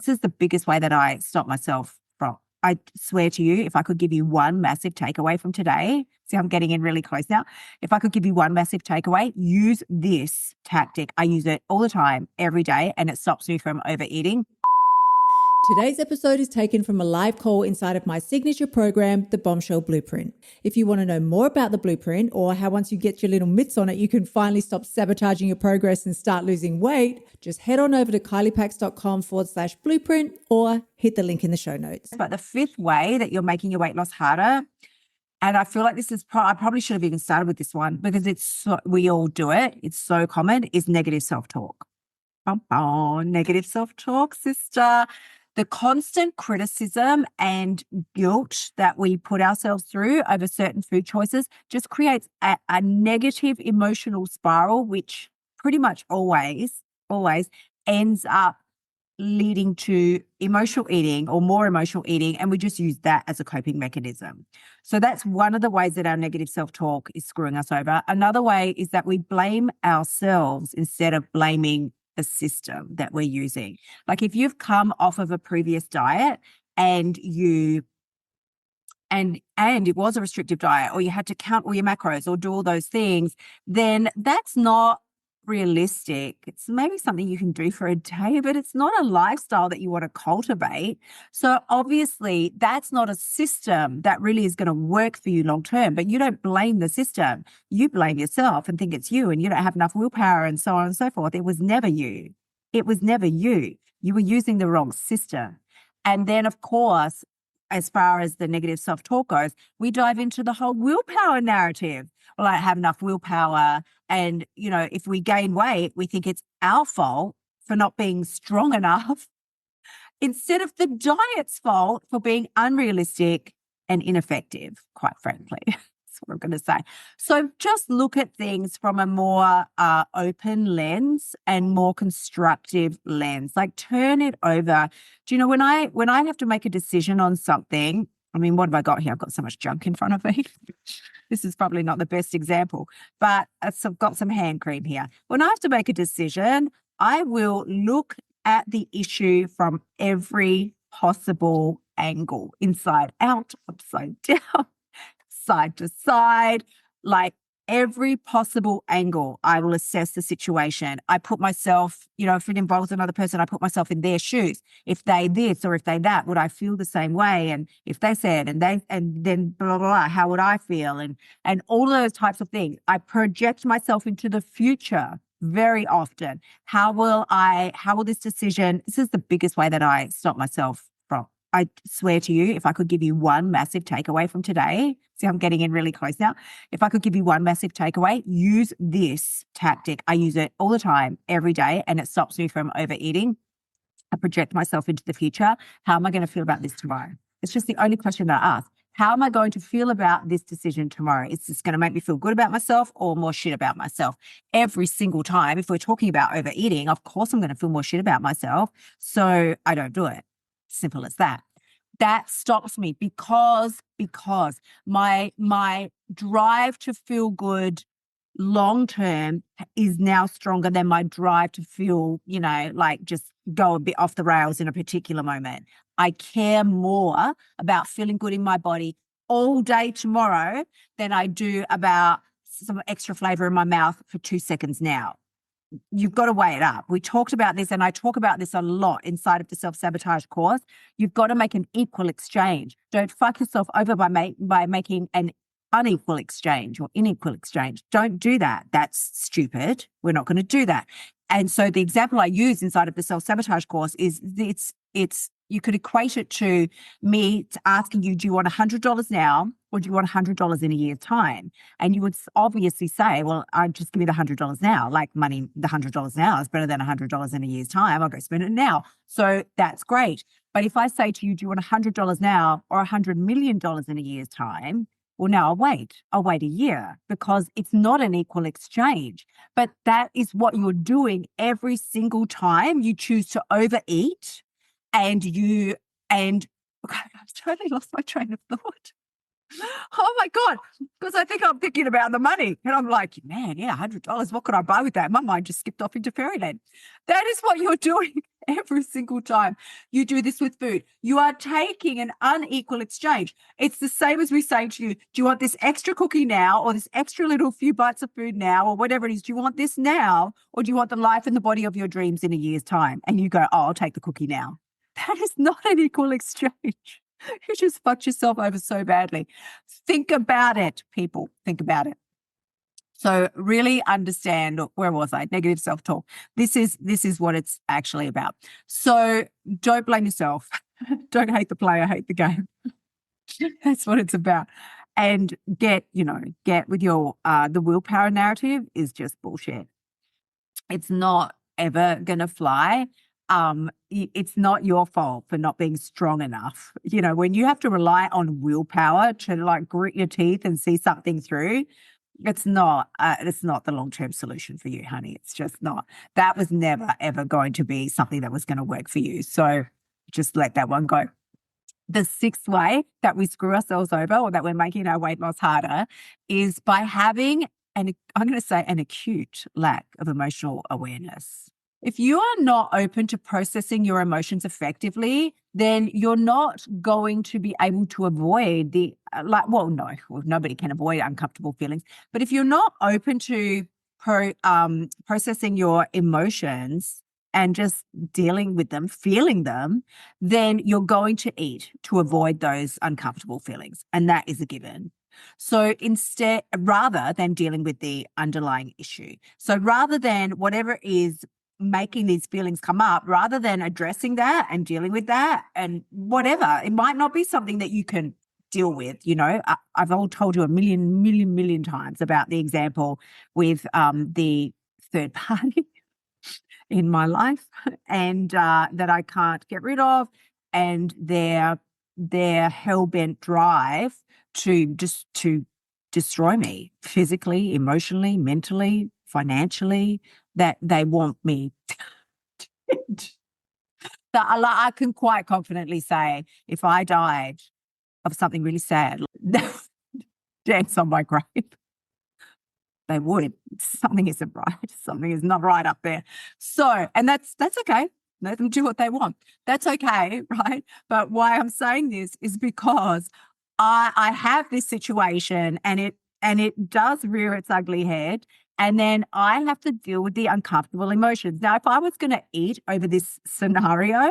This is the biggest way that I stop myself from. I swear to you, if I could give you one massive takeaway from today, see, I'm getting in really close now. If I could give you one massive takeaway, use this tactic. I use it all the time, every day, and it stops me from overeating. Today's episode is taken from a live call inside of my signature program, the Bombshell Blueprint. If you want to know more about the blueprint or how once you get your little mitts on it, you can finally stop sabotaging your progress and start losing weight, just head on over to kyliepax.com/blueprint or hit the link in the show notes. But the fifth way that you're making your weight loss harder, and I feel like this is, I probably should have even started with this one because we all do it. It's so common, is negative self-talk. Negative self-talk, sister. The constant criticism and guilt that we put ourselves through over certain food choices just creates a negative emotional spiral, which pretty much always ends up leading to emotional eating or more emotional eating. And we just use that as a coping mechanism. So that's one of the ways that our negative self-talk is screwing us over. Another way is that we blame ourselves instead of blaming the system that we're using. Like if you've come off of a previous diet and it was a restrictive diet, or you had to count all your macros or do all those things, then that's not realistic. It's maybe something you can do for a day, but it's not a lifestyle that you want to cultivate. So obviously that's not a system that really is going to work for you long term, but you don't blame the system. You blame yourself and think it's you and you don't have enough willpower and so on and so forth. It was never you. It was never you. You were using the wrong system. And then of course, as far as the negative self-talk goes, we dive into the whole willpower narrative. Well, I have enough willpower. And, if we gain weight, we think it's our fault for not being strong enough instead of the diet's fault for being unrealistic and ineffective, quite frankly. That's what I'm going to say. So just look at things from a more open lens and more constructive lens. Like turn it over. Do you know, when I have to make a decision on something, I mean, what have I got here? I've got so much junk in front of me. This is probably not the best example, but I've got some hand cream here. When I have to make a decision, I will look at the issue from every possible angle, inside out, upside down, side to side, like every possible angle. I will assess the situation. I put myself, if it involves another person, I put myself in their shoes. If they this or if they that, would I feel the same way? And if they said, and then blah, blah, blah, how would I feel? And all those types of things. I project myself into the future very often. How will this decision, this is the biggest way that I stop myself from. I swear to you, if I could give you one massive takeaway from today, see, I'm getting in really close now. If I could give you one massive takeaway, use this tactic. I use it all the time, every day, and it stops me from overeating. I project myself into the future. How am I going to feel about this tomorrow? It's just the only question that I ask. How am I going to feel about this decision tomorrow? Is this going to make me feel good about myself or more shit about myself? Every single time, if we're talking about overeating, of course I'm going to feel more shit about myself. So I don't do it. Simple as that. That stops me because my drive to feel good long term is now stronger than my drive to feel, like just go a bit off the rails in a particular moment. I care more about feeling good in my body all day tomorrow than I do about some extra flavor in my mouth for 2 seconds now. You've got to weigh it up. We talked about this, and I talk about this a lot inside of the self-sabotage course. You've got to make an equal exchange. Don't fuck yourself over by making an unequal exchange or unequal exchange. Don't do that. That's stupid. We're not going to do that. And so the example I use inside of the self-sabotage course is you could equate it to me asking you, do you want $100 now or do you want $100 in a year's time? And you would obviously say, well, just give me the $100 now. Like money, the $100 now is better than $100 in a year's time. I'll go spend it now. So that's great. But if I say to you, do you want $100 now or $100 million in a year's time? Well, now I'll wait a year because it's not an equal exchange. But that is what you're doing every single time you choose to overeat. And I've totally lost my train of thought. Oh my God. Because I think I'm thinking about the money. And I'm like, man, yeah, $100. What could I buy with that? My mind just skipped off into fairyland. That is what you're doing every single time you do this with food. You are taking an unequal exchange. It's the same as we say to you, do you want this extra cookie now, or this extra little few bites of food now, or whatever it is? Do you want this now, or do you want the life and the body of your dreams in a year's time? And you go, oh, I'll take the cookie now. That is not an equal exchange. You just fucked yourself over so badly. Think about it, people. Think about it. So really understand, where was I? Negative self-talk. This is what it's actually about. So don't blame yourself. Don't hate the player, hate the game. That's what it's about. And get with your the willpower narrative is just bullshit. It's not ever gonna fly. It's not your fault for not being strong enough. When you have to rely on willpower to like grit your teeth and see something through, it's not the long-term solution for you, honey. It's just not. That was never, ever going to be something that was going to work for you. So just let that one go. The sixth way that we screw ourselves over, or that we're making our weight loss harder, is by having I'm going to say an acute lack of emotional awareness. If you are not open to processing your emotions effectively, then you're not going to be able to avoid nobody can avoid uncomfortable feelings. But if you're not open to processing your emotions and just dealing with them, feeling them, then you're going to eat to avoid those uncomfortable feelings. And that is a given. So instead, rather than dealing with the underlying issue, so rather than whatever is making these feelings come up, rather than addressing that and dealing with that and whatever, it might not be something that you can deal with. I've all told you a million times about the example with the third party in my life, and that I can't get rid of, and their hell-bent drive to destroy me physically, emotionally, mentally, financially, that they want me that I can quite confidently say, if I died of something really sad, dance on my grave. They would. Something isn't right. Something is not right up there. So, and that's okay. Let them do what they want. That's okay, right? But why I'm saying this is because I have this situation, and it does rear its ugly head, and then I have to deal with the uncomfortable emotions. Now, if I was going to eat over this scenario,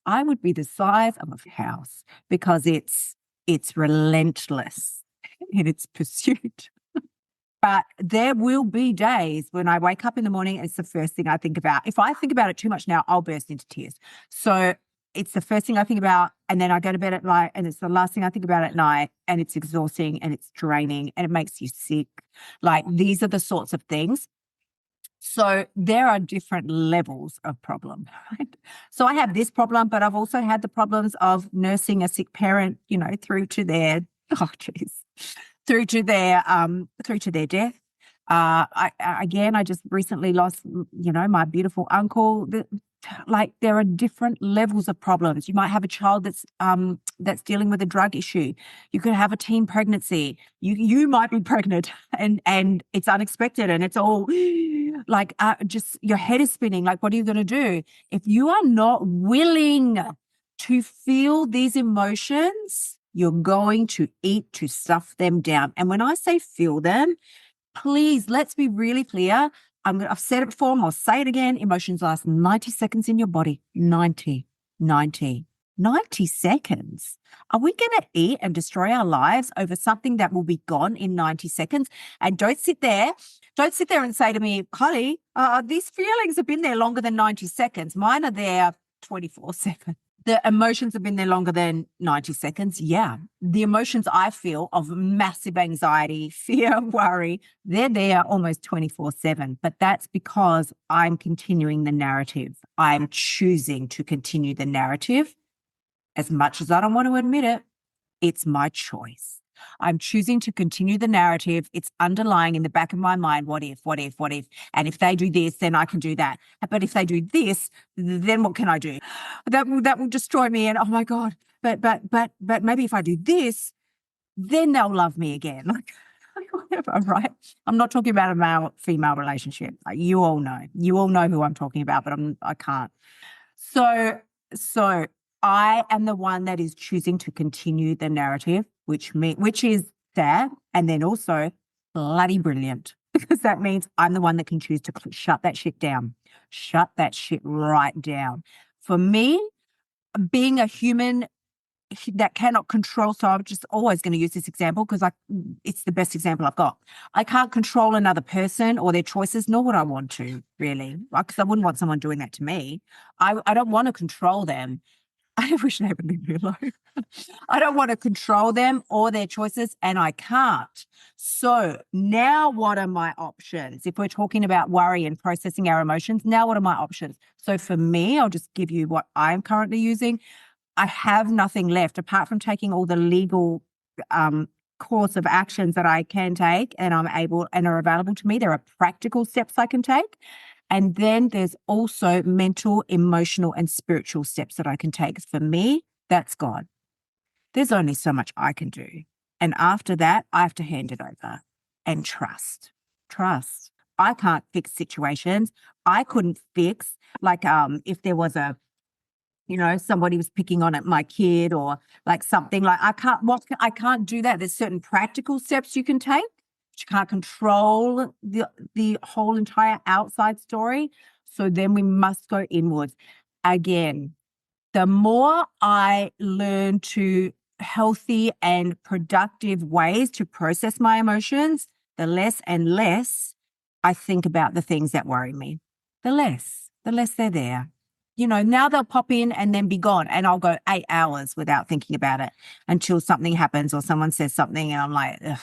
I would be the size of a house, because it's relentless in its pursuit. But there will be days when I wake up in the morning and it's the first thing I think about. If I think about it too much now, I'll burst into tears. So it's the first thing I think about, and then I go to bed at night and it's the last thing I think about at night, and it's exhausting and it's draining and it makes you sick. Like, these are the sorts of things. So there are different levels of problem, right? So I have this problem, but I've also had the problems of nursing a sick parent, through to their, through to their death. I just recently lost, my beautiful uncle. There are different levels of problems. You might have a child that's dealing with a drug issue. You could have a teen pregnancy. You might be pregnant, and it's unexpected, and it's all like just your head is spinning. Like, what are you going to do if you are not willing to feel these emotions? You're going to eat to stuff them down. And when I say feel them, please, let's be really clear. I've said it before, and I'll say it again. Emotions last 90 seconds in your body. 90 seconds. Are we going to eat and destroy our lives over something that will be gone in 90 seconds? And don't sit there and say to me, Kylie, these feelings have been there longer than 90 seconds. Mine are there 24/7. The emotions have been there longer than 90 seconds. Yeah. The emotions I feel of massive anxiety, fear, worry, they're there almost 24/7. But that's because I'm continuing the narrative. I'm choosing to continue the narrative. As much as I don't want to admit it, it's my choice. I'm choosing to continue the narrative. It's underlying in the back of my mind. What if? And if they do this, then I can do that. But if they do this, then what can I do? That will destroy me. And oh my God. But maybe if I do this, then they'll love me again. Like whatever, right? I'm not talking about a male-female relationship. Like, you all know who I'm talking about, but I can't. So I am the one that is choosing to continue the narrative, which is sad, and then also bloody brilliant, because that means I'm the one that can choose to shut that shit down. Shut that shit right down. For me, being a human that cannot control, so I'm just always going to use this example because it's the best example I've got. I can't control another person or their choices, nor would I want to, really, because I wouldn't want someone doing that to me. I don't want to control them. I wish they would leave me alone. I don't want to control them or their choices, and I can't. So now what are my options? If we're talking about worry and processing our emotions, now what are my options? So for me, I'll just give you what I'm currently using. I have nothing left apart from taking all the legal course of actions that I can take and I'm able and are available to me. There are practical steps I can take. And then there's also mental, emotional, and spiritual steps that I can take. For me, that's God. There's only so much I can do. And after that, I have to hand it over and trust. Trust. I can't fix situations. I couldn't fix, like, if there was somebody was picking on at my kid or like something, like I can't do that. There's certain practical steps you can take. You can't control the whole entire outside story. So then we must go inwards. Again, the more I learn to healthy and productive ways to process my emotions, the less and less I think about the things that worry me. The less they're there. Now they'll pop in and then be gone. And I'll go 8 hours without thinking about it until something happens or someone says something and I'm like, ugh.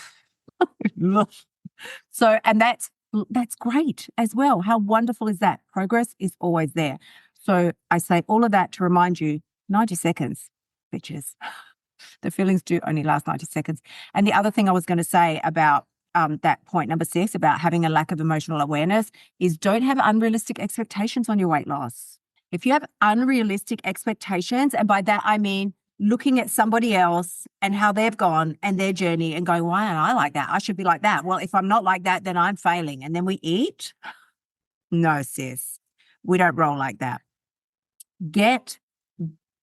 So, and that's great as well. How wonderful is that? Progress is always there. So I say all of that to remind you, 90 seconds, bitches. The feelings do only last 90 seconds. And the other thing I was going to say about that point number 6 about having a lack of emotional awareness is don't have unrealistic expectations on your weight loss. If you have unrealistic expectations, and by that I mean looking at somebody else and how they've gone and their journey and going, why aren't I like that? I should be like that. Well, if I'm not like that, then I'm failing. And then we eat. No, sis, we don't roll like that. Get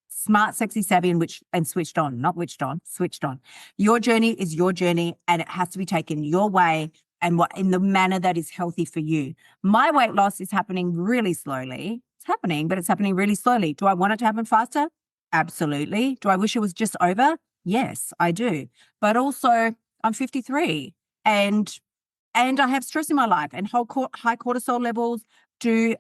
smart, sexy, savvy, and switched on, not witched on, switched on. Your journey is your journey and it has to be taken your way and in the manner that is healthy for you. My weight loss is happening really slowly. It's happening, but it's happening really slowly. Do I want it to happen faster? Absolutely. Do I wish it was just over? Yes, I do. But also I'm 53 and I have stress in my life, and high cortisol levels do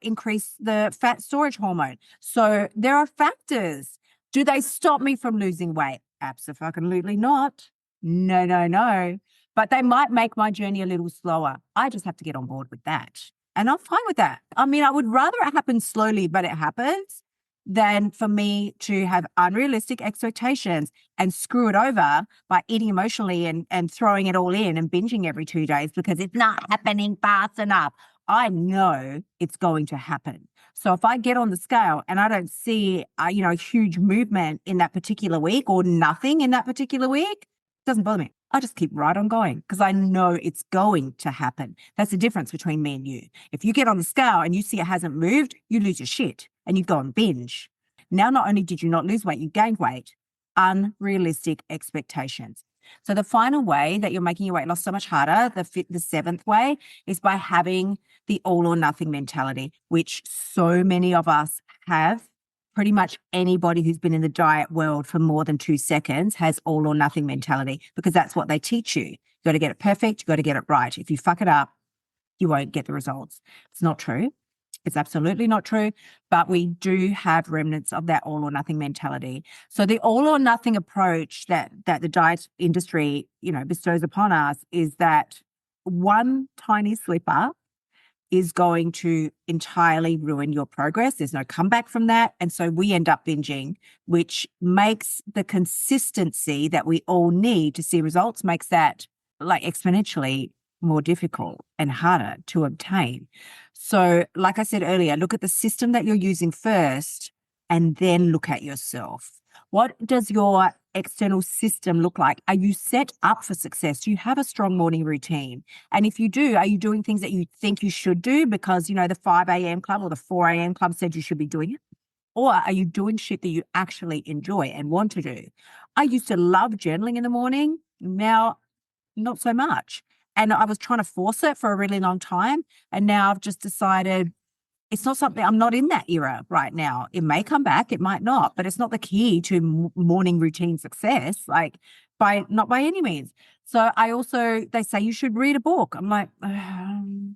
increase the fat storage hormone. So there are factors. Do they stop me from losing weight? Absolutely not. No. But they might make my journey a little slower. I just have to get on board with that. And I'm fine with that. I mean, I would rather it happen slowly, but it happens, than for me to have unrealistic expectations and screw it over by eating emotionally and throwing it all in and binging every 2 days because it's not happening fast enough. I know it's going to happen. So if I get on the scale and I don't see, a huge movement in that particular week or nothing in that particular week, it doesn't bother me. I just keep right on going because I know it's going to happen. That's the difference between me and you. If you get on the scale and you see it hasn't moved, you lose your shit and you go and binge. Now, not only did you not lose weight, you gained weight. Unrealistic expectations. So the final way that you're making your weight loss so much harder, the 7th way, is by having the all or nothing mentality, which so many of us have. Pretty much anybody who's been in the diet world for more than 2 seconds has all or nothing mentality because that's what they teach you. You got to get it perfect. You got to get it right. If you fuck it up, you won't get the results. It's not true. It's absolutely not true, but we do have remnants of that all or nothing mentality. So the all or nothing approach that the diet industry, bestows upon us is that one tiny slip-up is going to entirely ruin your progress. There's no comeback from that. And so we end up binging, which makes the consistency that we all need to see results, makes that like exponentially more difficult and harder to obtain. So like I said earlier, look at the system that you're using first and then look at yourself. What does your external system look like? Are you set up for success? Do you have a strong morning routine? And if you do, are you doing things that you think you should do because, the 5 a.m. club or the 4 a.m. club said you should be doing it? Or are you doing shit that you actually enjoy and want to do? I used to love journaling in the morning. Now, not so much. And I was trying to force it for a really long time. And now I've just decided it's not something, I'm not in that era right now. It may come back, it might not, but it's not the key to morning routine success, not by any means. So they say you should read a book. I'm like,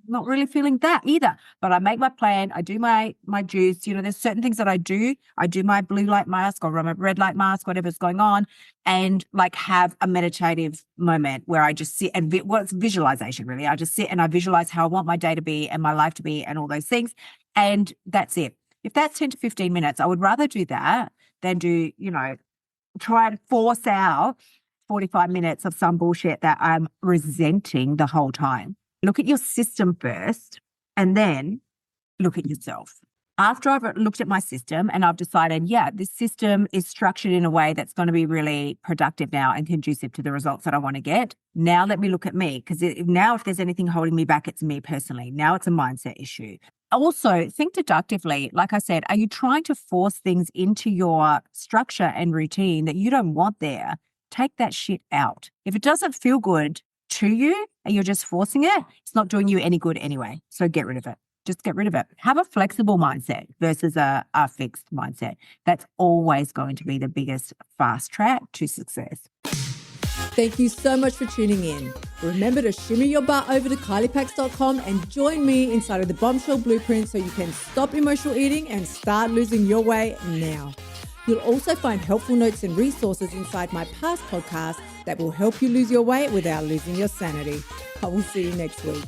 not really feeling that either, but I make my plan. I do my juice. There's certain things that I do. I do my blue light mask or my red light mask, whatever's going on, and have a meditative moment where I just sit and it's visualization really. I just sit and I visualize how I want my day to be and my life to be and all those things. And that's it. If that's 10 to 15 minutes, I would rather do that than try and force out 45 minutes of some bullshit that I'm resenting the whole time. Look at your system first and then look at yourself. After I've looked at my system and I've decided, this system is structured in a way that's going to be really productive now and conducive to the results that I want to get. Now let me look at me, because now if there's anything holding me back, it's me personally. Now it's a mindset issue. Also, think deductively. Like I said, are you trying to force things into your structure and routine that you don't want there? Take that shit out. If it doesn't feel good to you and you're just forcing it, it's not doing you any good anyway. So get rid of it. Just get rid of it. Have a flexible mindset versus a fixed mindset. That's always going to be the biggest fast track to success. Thank you so much for tuning in. Remember to shimmy your butt over to KyliePax.com and join me inside of the Bombshell Blueprint so you can stop emotional eating and start losing your weight now. You'll also find helpful notes and resources inside my past podcasts that will help you lose your weight without losing your sanity. I will see you next week.